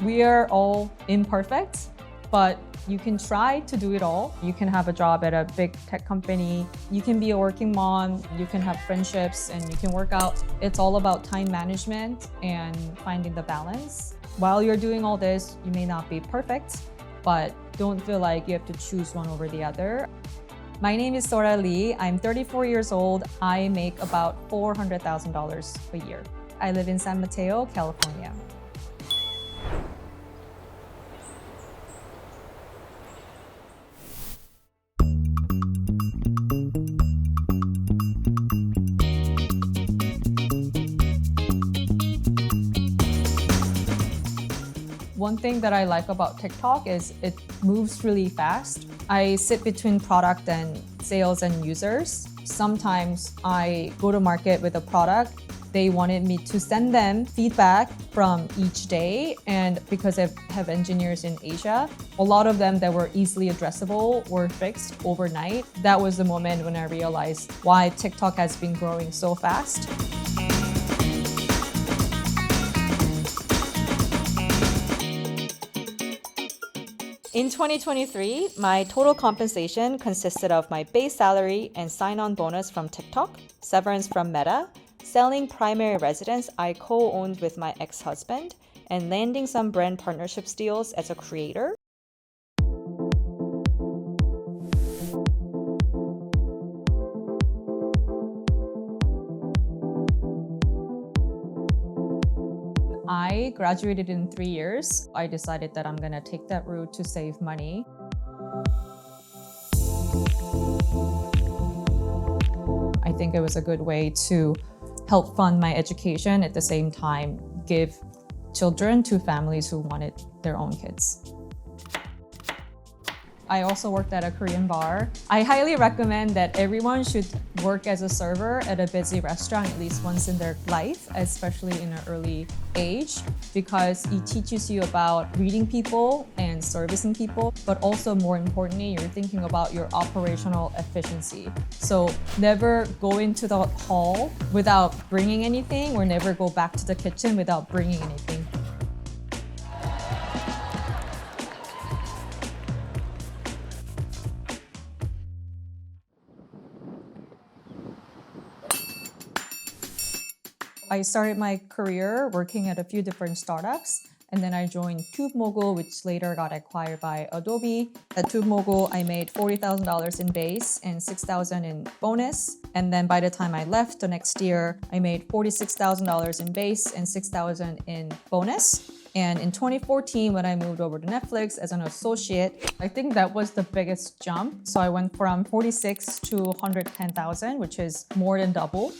We are all imperfect, but you can try to do it all. You can have a job at a big tech company. You can be a working mom. You can have friendships and you can work out. It's all about time management and finding the balance. While you're doing all this, you may not be perfect, but don't feel like you have to choose one over the other. My name is Sora Lee. I'm 34 years old. I make about $400,000 a year. I live in San Mateo, California. One thing that I like about TikTok is it moves really fast. I sit between product and sales and users. Sometimes I go to market with a product. They wanted me to send them feedback from each day. And because I have engineers in Asia, a lot of them that were easily addressable were fixed overnight. That was the moment when I realized why TikTok has been growing so fast. In 2023, my total compensation consisted of my base salary and sign-on bonus from TikTok, severance from Meta, selling primary residence I co-owned with my ex-husband, and landing some brand partnerships deals as a creator. I graduated in 3 years. I decided that I'm gonna take that route to save money. I think it was a good way to help fund my education, at the same time give children to families who wanted their own kids. I also worked at a Korean bar. I highly recommend that everyone should work as a server at a busy restaurant at least once in their life, especially in an early age, because it teaches you about reading people and servicing people, but also more importantly, you're thinking about your operational efficiency. So never go into the hall without bringing anything, or never go back to the kitchen without bringing anything. I started my career working at a few different startups, and then I joined TubeMogul, which later got acquired by Adobe. At TubeMogul, I made $40,000 in base and $6,000 in bonus. And then by the time I left the next year, I made $46,000 in base and $6,000 in bonus. And in 2014, when I moved over to Netflix as an associate, I think that was the biggest jump. So I went from 46 to 110,000, which is more than double.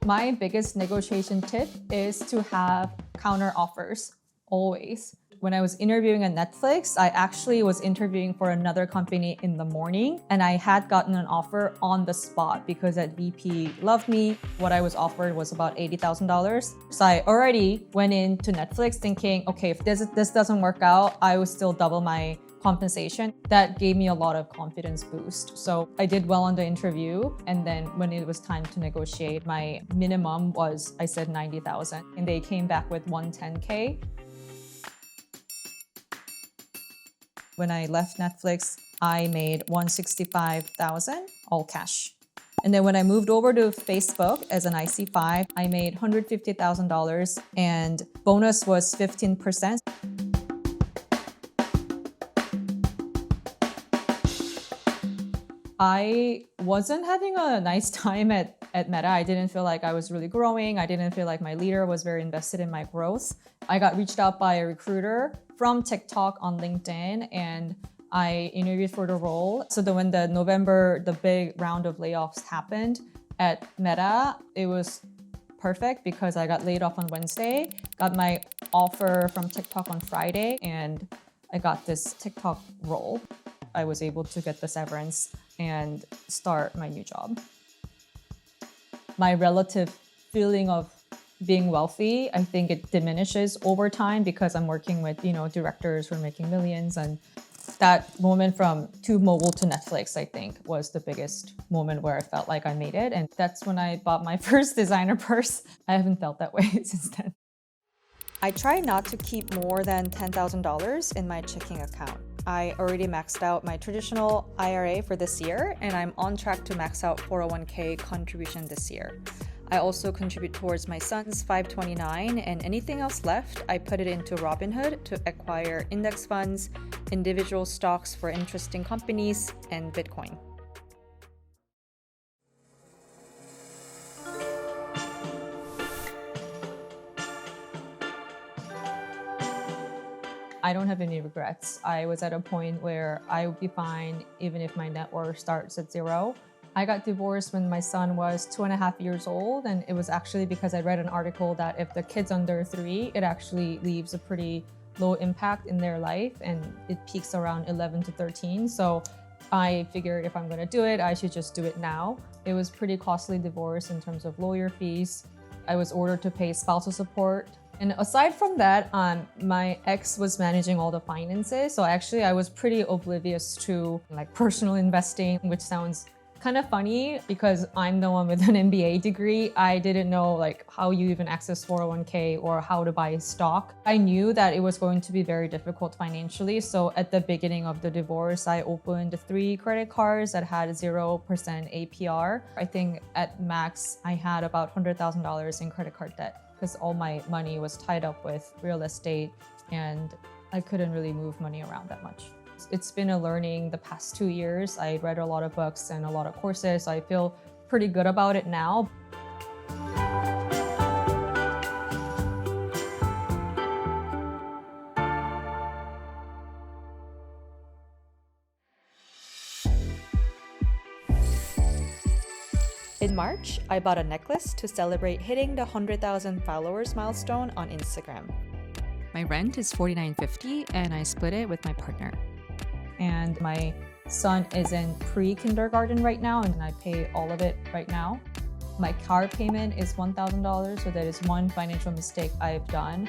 My biggest negotiation tip is to have counter offers, always. When I was interviewing at Netflix, I actually was interviewing for another company in the morning, and I had gotten an offer on the spot because that VP loved me. What I was offered was about $80,000. So I already went into Netflix thinking, okay, if this doesn't work out, I would still double my compensation. That gave me a lot of confidence boost. So I did well on the interview, and then when it was time to negotiate, my minimum was, I said 90,000, and they came back with 110K. When I left Netflix, I made 165,000, all cash. And then when I moved over to Facebook as an IC5, I made $150,000 and bonus was 15%. I wasn't having a nice time at Meta. I didn't feel like I was really growing. I didn't feel like my leader was very invested in my growth. I got reached out by a recruiter from TikTok on LinkedIn, and I interviewed for the role. So that when the big round of layoffs happened at Meta, it was perfect because I got laid off on Wednesday, got my offer from TikTok on Friday, and I got this TikTok role. I was able to get the severance and start my new job. My relative feeling of being wealthy, I think it diminishes over time because I'm working with, directors who are making millions. And that moment from TubeMogul to Netflix, I think, was the biggest moment where I felt like I made it. And that's when I bought my first designer purse. I haven't felt that way since then. I try not to keep more than $10,000 in my checking account. I already maxed out my traditional IRA for this year, and I'm on track to max out 401k contribution this year. I also contribute towards my son's 529, and anything else left, I put it into Robinhood to acquire index funds, individual stocks for interesting companies, and Bitcoin. I don't have any regrets. I was at a point where I would be fine even if my net worth starts at zero. I got divorced when my son was 2.5 years old, and it was actually because I read an article that if the kid's under 3, it actually leaves a pretty low impact in their life, and it peaks around 11 to 13. So I figured if I'm gonna do it, I should just do it now. It was pretty costly divorce in terms of lawyer fees. I was ordered to pay spousal support. And aside from that, my ex was managing all the finances. So actually I was pretty oblivious to like personal investing, which sounds kind of funny because I'm the one with an MBA degree. I didn't know like how you even access 401k or how to buy stock. I knew that it was going to be very difficult financially. So at the beginning of the divorce, I opened 3 credit cards that had 0% APR. I think at max, I had about $100,000 in credit card debt because all my money was tied up with real estate and I couldn't really move money around that much. It's been a learning the past 2 years. I read a lot of books and a lot of courses, so I feel pretty good about it now. In March, I bought a necklace to celebrate hitting the 100,000 followers milestone on Instagram. My rent is $49.50 and I split it with my partner. And my son is in pre-kindergarten right now and I pay all of it right now. My car payment is $1,000, so that is one financial mistake I've done.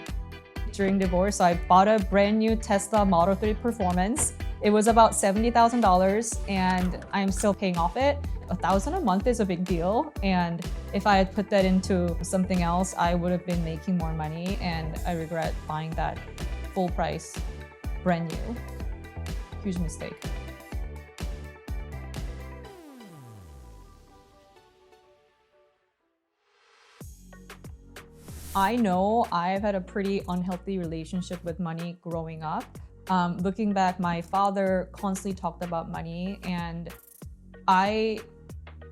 During divorce, I bought a brand new Tesla Model 3 Performance. It was about $70,000 and I'm still paying off it. $1,000 a month is a big deal. And if I had put that into something else, I would have been making more money, and I regret buying that full price, brand new. Huge mistake. I know I've had a pretty unhealthy relationship with money growing up. Looking back, my father constantly talked about money, and I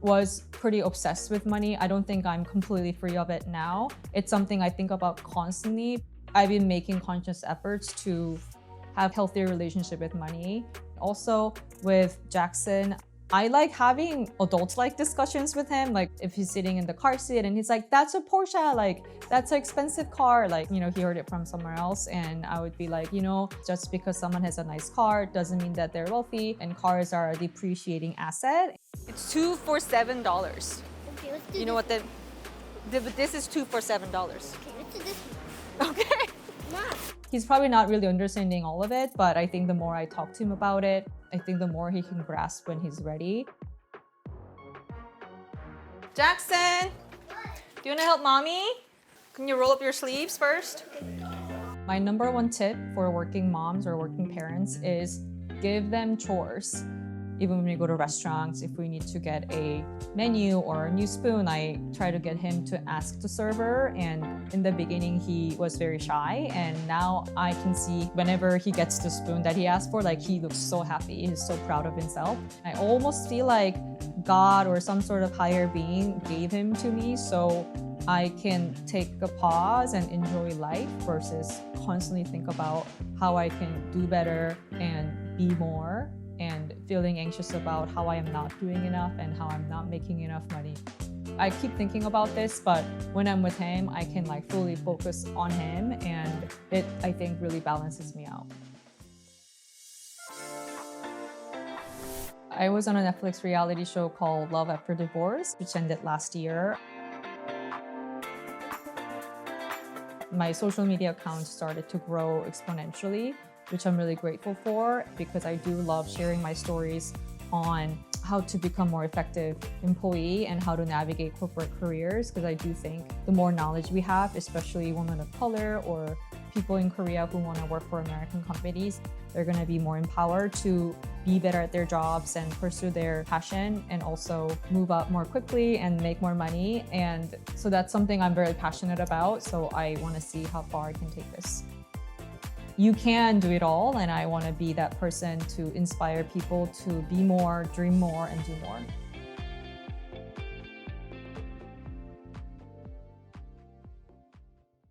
was pretty obsessed with money. I don't think I'm completely free of it now. It's something I think about constantly. I've been making conscious efforts to have healthier relationship with money. Also with Jackson, I like having adult-like discussions with him. Like if he's sitting in the car seat and he's like, that's a Porsche, like that's an expensive car. Like, you know, he heard it from somewhere else. And I would be like, you know, just because someone has a nice car doesn't mean that they're wealthy, and cars are a depreciating asset. It's 2 for $7. Okay, let's do You know what this is 2 for $7. Okay, let's do this one. Okay. Nah. He's probably not really understanding all of it, but I think the more I talk to him about it, I think the more he can grasp when he's ready. Jackson, do you want to help mommy? Can you roll up your sleeves first? My number one tip for working moms or working parents is give them chores. Even when we go to restaurants, if we need to get a menu or a new spoon, I try to get him to ask the server. And in the beginning, he was very shy. And now I can see whenever he gets the spoon that he asked for, like he looks so happy. He's so proud of himself. I almost feel like God or some sort of higher being gave him to me so I can take a pause and enjoy life versus constantly think about how I can do better and be more, and feeling anxious about how I am not doing enough and how I'm not making enough money. I keep thinking about this, but when I'm with him, I can like fully focus on him, and it, I think, really balances me out. I was on a Netflix reality show called Love After Divorce, which ended last year. My social media account started to grow exponentially, which I'm really grateful for because I do love sharing my stories on how to become more effective employee and how to navigate corporate careers, because I do think the more knowledge we have, especially women of color or people in Korea who want to work for American companies, they're going to be more empowered to be better at their jobs and pursue their passion and also move up more quickly and make more money. And so that's something I'm very passionate about. So I want to see how far I can take this. You can do it all, and I want to be that person to inspire people to be more, dream more, and do more.